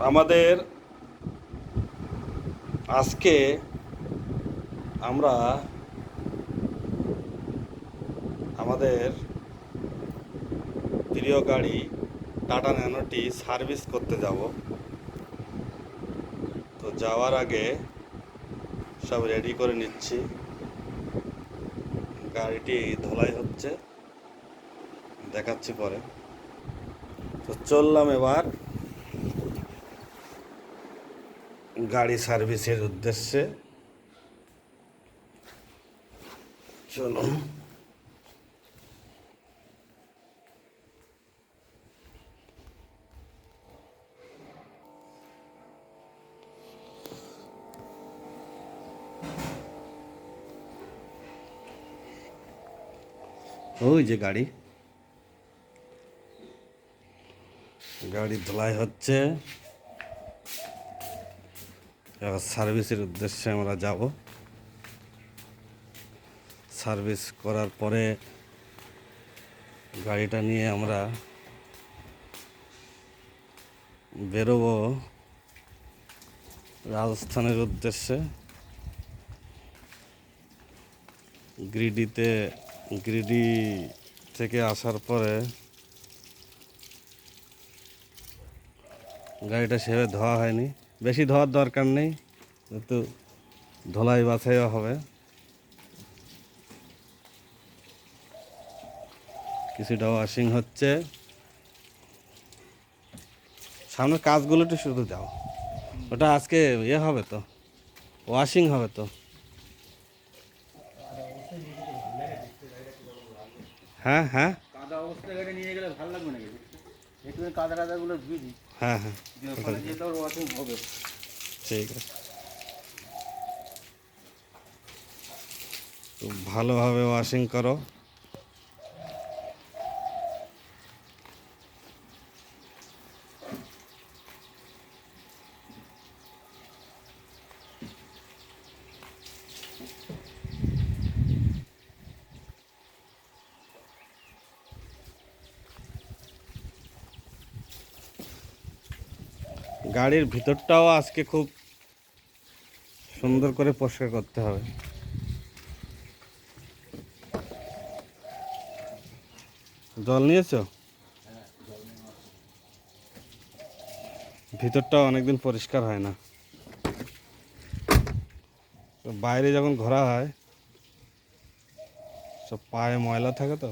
আমাদের আজকে আমরা আমাদের প্রিয় গাড়ি টাটা ন্যানোটি সার্ভিস করতে যাব। তো যাওয়ার আগে সব রেডি করে নিচ্ছি। গাড়িটি ধোলাই হচ্ছে, দেখাচ্ছি পরে। তো চললাম এবার গাড়ি সার্ভিসের উদ্দেশ্যে। চলো। ওই যে গাড়ি ধোলাই হচ্ছে, এবার সার্ভিসের উদ্দেশ্যে আমরা যাব। সার্ভিস করার পরে গাড়িটা নিয়ে আমরা বেরোবো রাজস্থানের উদ্দেশ্যে। গ্রিডি থেকে আসার পরে গাড়িটা সেভাবে ধোয়া হয়নি, বেশি ধোয়ার দরকার নেই, একটু ধোলাই বাছাইও হবে। কিছুটা ওয়াশিং হচ্ছে, সামনের কাজগুলো একটু শুধু দাও। ওটা আজকে ইয়ে হবে তো, ওয়াশিং হবে তো। হ্যাঁ হ্যাঁ কাদা অবস্থায় গাড়ি নিয়ে গেলে ভালো লাগবে নাকি? একটু কাদা কাদাগুলো ধুয়ে দিই, হ্যাঁ হ্যাঁ যেহেতু ওয়াশিং হবে। ঠিক আছে, তো ভালোভাবে ওয়াশিং করো। গাড়ির ভিতরটাও আজকে খুব সুন্দর করে পরিষ্কার করতে হবে। জল নিয়েছো? ভিতরটাও অনেকদিন পরিষ্কার হয় না, বাইরে যখন ঘোরা হয় সব পায়ে ময়লা থাকে তো।